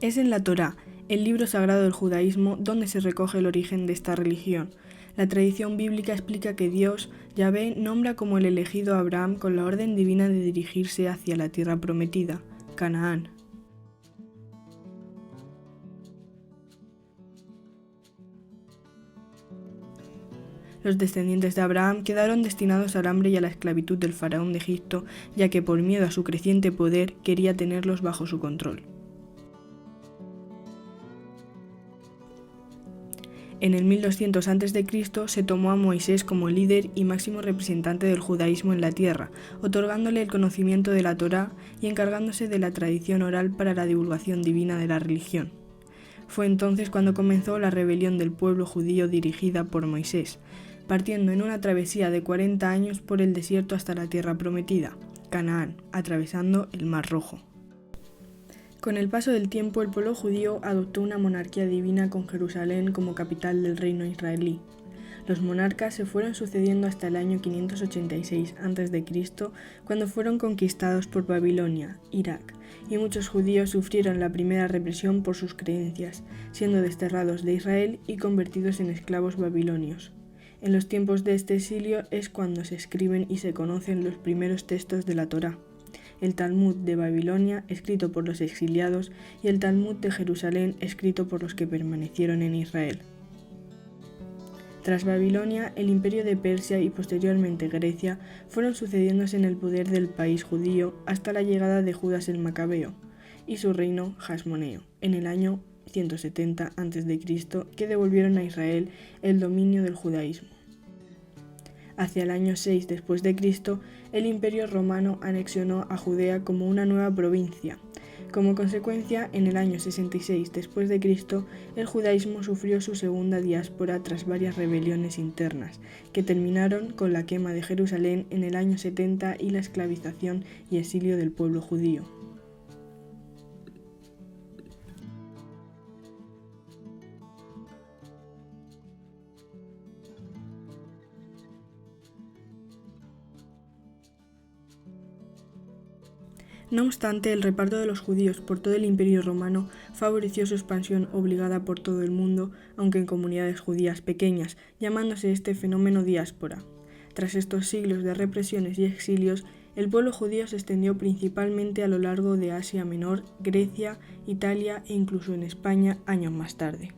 Es en la Torá, el libro sagrado del judaísmo, donde se recoge el origen de esta religión. La tradición bíblica explica que Dios, Yahvé, nombra como el elegido a Abraham con la orden divina de dirigirse hacia la tierra prometida, Canaán. Los descendientes de Abraham quedaron destinados al hambre y a la esclavitud del faraón de Egipto, ya que por miedo a su creciente poder quería tenerlos bajo su control. En el 1200 a.C. se tomó a Moisés como líder y máximo representante del judaísmo en la tierra, otorgándole el conocimiento de la Torá y encargándose de la tradición oral para la divulgación divina de la religión. Fue entonces cuando comenzó la rebelión del pueblo judío dirigida por Moisés, partiendo en una travesía de 40 años por el desierto hasta la tierra prometida, Canaán, atravesando el Mar Rojo. Con el paso del tiempo, el pueblo judío adoptó una monarquía divina con Jerusalén como capital del reino israelí. Los monarcas se fueron sucediendo hasta el año 586 a.C., cuando fueron conquistados por Babilonia, Irak, y muchos judíos sufrieron la primera represión por sus creencias, siendo desterrados de Israel y convertidos en esclavos babilonios. En los tiempos de este exilio es cuando se escriben y se conocen los primeros textos de la Torá, el Talmud de Babilonia, escrito por los exiliados, y el Talmud de Jerusalén, escrito por los que permanecieron en Israel. Tras Babilonia, el imperio de Persia y posteriormente Grecia fueron sucediéndose en el poder del país judío hasta la llegada de Judas el Macabeo y su reino Hasmoneo, en el año 170 a.C., que devolvieron a Israel el dominio del judaísmo. Hacia el año 6 después de Cristo, el Imperio Romano anexionó a Judea como una nueva provincia. Como consecuencia, en el año 66 después de Cristo, el judaísmo sufrió su segunda diáspora tras varias rebeliones internas, que terminaron con la quema de Jerusalén en el año 70 y la esclavización y exilio del pueblo judío. No obstante, el reparto de los judíos por todo el Imperio Romano favoreció su expansión obligada por todo el mundo, aunque en comunidades judías pequeñas, llamándose este fenómeno diáspora. Tras estos siglos de represiones y exilios, el pueblo judío se extendió principalmente a lo largo de Asia Menor, Grecia, Italia e incluso en España años más tarde.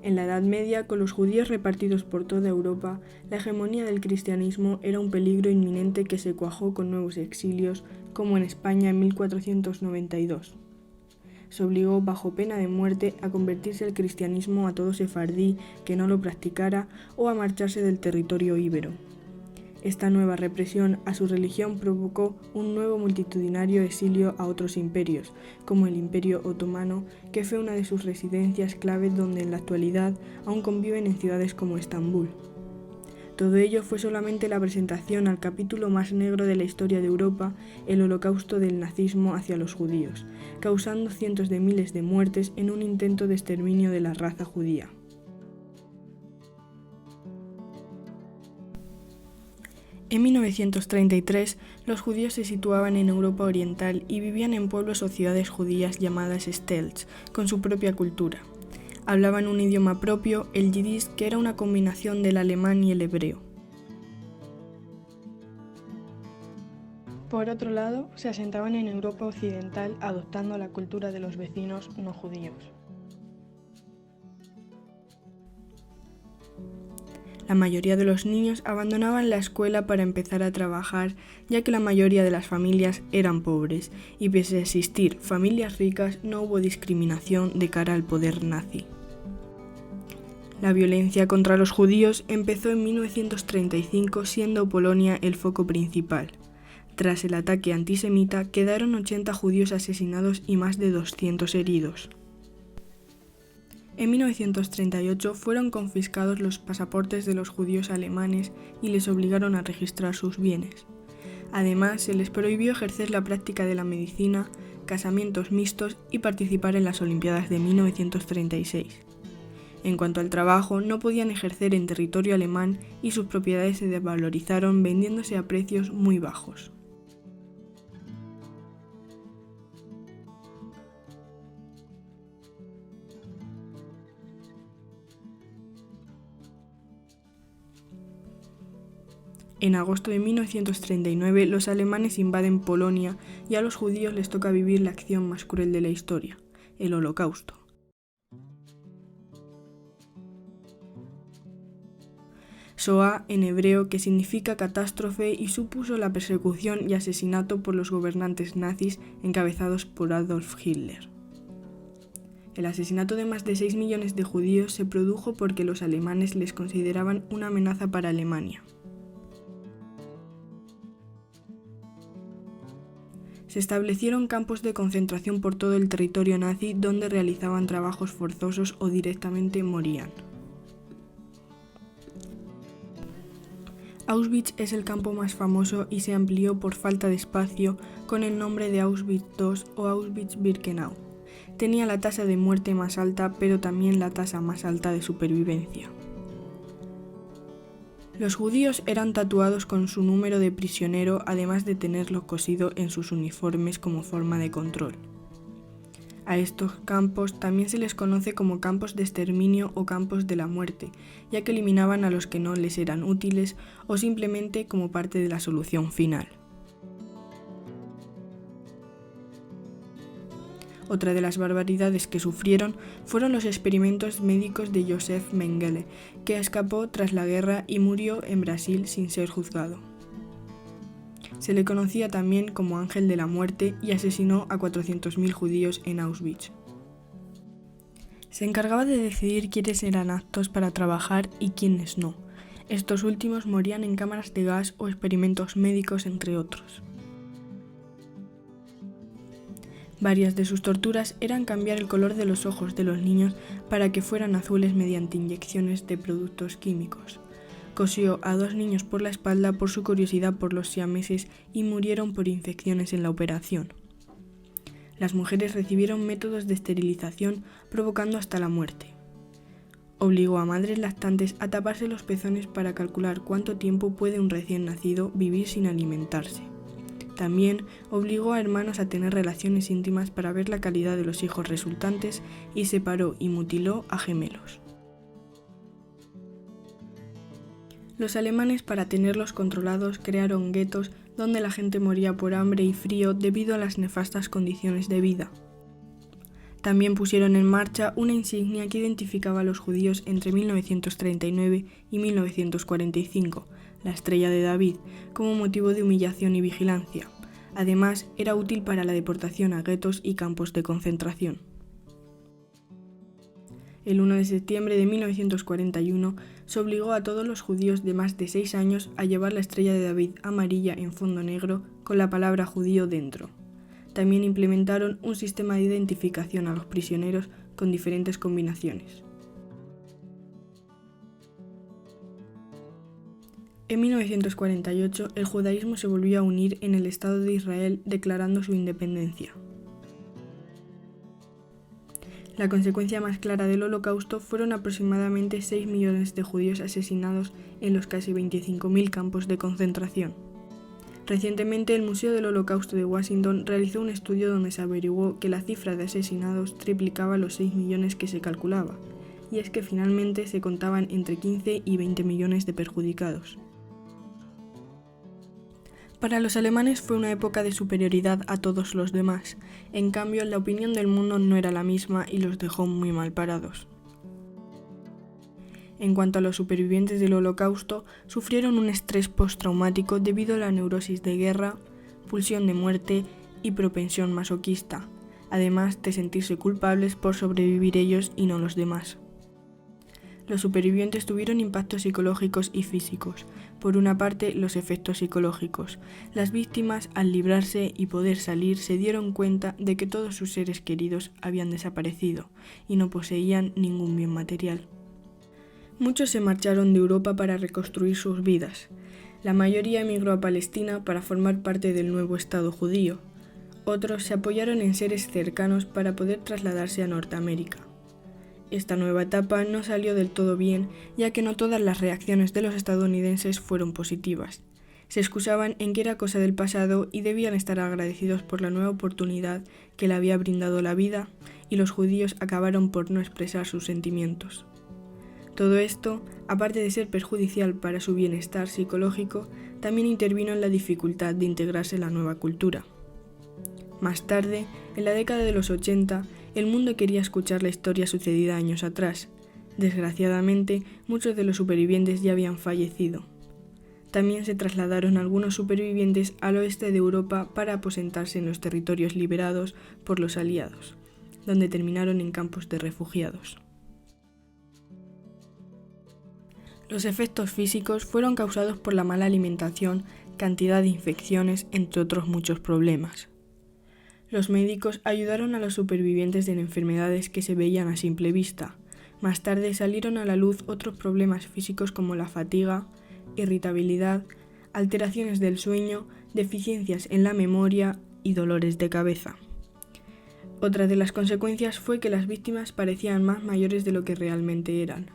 En la Edad Media, con los judíos repartidos por toda Europa, la hegemonía del cristianismo era un peligro inminente que se cuajó con nuevos exilios, como en España en 1492. Se obligó bajo pena de muerte a convertirse al cristianismo a todo sefardí que no lo practicara o a marcharse del territorio íbero. Esta nueva represión a su religión provocó un nuevo multitudinario exilio a otros imperios, como el Imperio Otomano, que fue una de sus residencias clave donde en la actualidad aún conviven en ciudades como Estambul. Todo ello fue solamente la presentación al capítulo más negro de la historia de Europa, el holocausto del nazismo hacia los judíos, causando cientos de miles de muertes en un intento de exterminio de la raza judía. En 1933, los judíos se situaban en Europa Oriental y vivían en pueblos o ciudades judías llamadas stelts, con su propia cultura. Hablaban un idioma propio, el yiddish, que era una combinación del alemán y el hebreo. Por otro lado, se asentaban en Europa Occidental adoptando la cultura de los vecinos no judíos. La mayoría de los niños abandonaban la escuela para empezar a trabajar, ya que la mayoría de las familias eran pobres, y pese a existir familias ricas, no hubo discriminación de cara al poder nazi. La violencia contra los judíos empezó en 1935, siendo Polonia el foco principal. Tras el ataque antisemita, quedaron 80 judíos asesinados y más de 200 heridos. En 1938 fueron confiscados los pasaportes de los judíos alemanes y les obligaron a registrar sus bienes. Además, se les prohibió ejercer la práctica de la medicina, casamientos mixtos y participar en las Olimpiadas de 1936. En cuanto al trabajo, no podían ejercer en territorio alemán y sus propiedades se desvalorizaron vendiéndose a precios muy bajos. En agosto de 1939 los alemanes invaden Polonia y a los judíos les toca vivir la acción más cruel de la historia, el Holocausto. Shoah en hebreo, que significa catástrofe, y supuso la persecución y asesinato por los gobernantes nazis encabezados por Adolf Hitler. El asesinato de más de 6 millones de judíos se produjo porque los alemanes les consideraban una amenaza para Alemania. Se establecieron campos de concentración por todo el territorio nazi donde realizaban trabajos forzosos o directamente morían. Auschwitz es el campo más famoso y se amplió por falta de espacio con el nombre de Auschwitz II o Auschwitz-Birkenau. Tenía la tasa de muerte más alta, pero también la tasa más alta de supervivencia. Los judíos eran tatuados con su número de prisionero, además de tenerlo cosido en sus uniformes como forma de control. A estos campos también se les conoce como campos de exterminio o campos de la muerte, ya que eliminaban a los que no les eran útiles o simplemente como parte de la solución final. Otra de las barbaridades que sufrieron fueron los experimentos médicos de Joseph Mengele, que escapó tras la guerra y murió en Brasil sin ser juzgado. Se le conocía también como Ángel de la Muerte y asesinó a 400.000 judíos en Auschwitz. Se encargaba de decidir quiénes eran aptos para trabajar y quiénes no. Estos últimos morían en cámaras de gas o experimentos médicos, entre otros. Varias de sus torturas eran cambiar el color de los ojos de los niños para que fueran azules mediante inyecciones de productos químicos. Cosió a 2 niños por la espalda por su curiosidad por los siameses y murieron por infecciones en la operación. Las mujeres recibieron métodos de esterilización provocando hasta la muerte. Obligó a madres lactantes a taparse los pezones para calcular cuánto tiempo puede un recién nacido vivir sin alimentarse. También obligó a hermanos a tener relaciones íntimas para ver la calidad de los hijos resultantes y separó y mutiló a gemelos. Los alemanes, para tenerlos controlados, crearon guetos donde la gente moría por hambre y frío debido a las nefastas condiciones de vida. También pusieron en marcha una insignia que identificaba a los judíos entre 1939 y 1945, la Estrella de David, como motivo de humillación y vigilancia. Además, era útil para la deportación a guetos y campos de concentración. El 1 de septiembre de 1941 se obligó a todos los judíos de más de 6 años a llevar la Estrella de David amarilla en fondo negro con la palabra judío dentro. También implementaron un sistema de identificación a los prisioneros con diferentes combinaciones. En 1948, el judaísmo se volvió a unir en el Estado de Israel declarando su independencia. La consecuencia más clara del Holocausto fueron aproximadamente 6 millones de judíos asesinados en los casi 25.000 campos de concentración. Recientemente, el Museo del Holocausto de Washington realizó un estudio donde se averiguó que la cifra de asesinados triplicaba los 6 millones que se calculaba, y es que finalmente se contaban entre 15 y 20 millones de perjudicados. Para los alemanes fue una época de superioridad a todos los demás. En cambio, la opinión del mundo no era la misma y los dejó muy mal parados. En cuanto a los supervivientes del Holocausto, sufrieron un estrés postraumático debido a la neurosis de guerra, pulsión de muerte y propensión masoquista, además de sentirse culpables por sobrevivir ellos y no los demás. Los supervivientes tuvieron impactos psicológicos y físicos. Por una parte, los efectos psicológicos. Las víctimas, al librarse y poder salir, se dieron cuenta de que todos sus seres queridos habían desaparecido y no poseían ningún bien material. Muchos se marcharon de Europa para reconstruir sus vidas. La mayoría emigró a Palestina para formar parte del nuevo Estado judío. Otros se apoyaron en seres cercanos para poder trasladarse a Norteamérica. Esta nueva etapa no salió del todo bien, ya que no todas las reacciones de los estadounidenses fueron positivas. Se excusaban en que era cosa del pasado y debían estar agradecidos por la nueva oportunidad que le había brindado la vida, y los judíos acabaron por no expresar sus sentimientos. Todo esto, aparte de ser perjudicial para su bienestar psicológico, también intervino en la dificultad de integrarse en la nueva cultura. Más tarde, en la década de los 80, el mundo quería escuchar la historia sucedida años atrás. Desgraciadamente, muchos de los supervivientes ya habían fallecido. También se trasladaron algunos supervivientes al oeste de Europa para aposentarse en los territorios liberados por los aliados, donde terminaron en campos de refugiados. Los efectos físicos fueron causados por la mala alimentación, cantidad de infecciones, entre otros muchos problemas. Los médicos ayudaron a los supervivientes de enfermedades que se veían a simple vista. Más tarde salieron a la luz otros problemas físicos como la fatiga, irritabilidad, alteraciones del sueño, deficiencias en la memoria y dolores de cabeza. Otra de las consecuencias fue que las víctimas parecían más mayores de lo que realmente eran.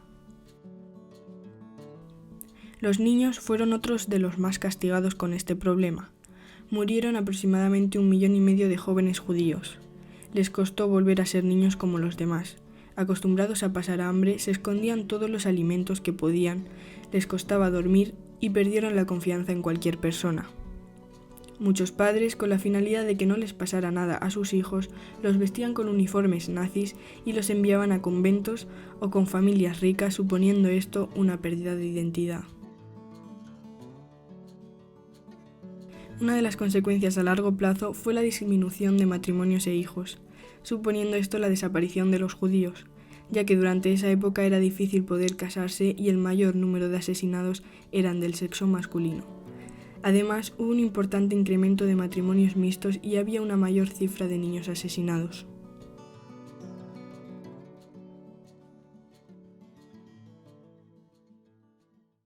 Los niños fueron otros de los más castigados con este problema. Murieron aproximadamente 1,5 millones de jóvenes judíos. Les costó volver a ser niños como los demás. Acostumbrados a pasar hambre, se escondían todos los alimentos que podían, les costaba dormir y perdieron la confianza en cualquier persona. Muchos padres, con la finalidad de que no les pasara nada a sus hijos, los vestían con uniformes nazis y los enviaban a conventos o con familias ricas, suponiendo esto una pérdida de identidad. Una de las consecuencias a largo plazo fue la disminución de matrimonios e hijos, suponiendo esto la desaparición de los judíos, ya que durante esa época era difícil poder casarse y el mayor número de asesinados eran del sexo masculino. Además, hubo un importante incremento de matrimonios mixtos y había una mayor cifra de niños asesinados.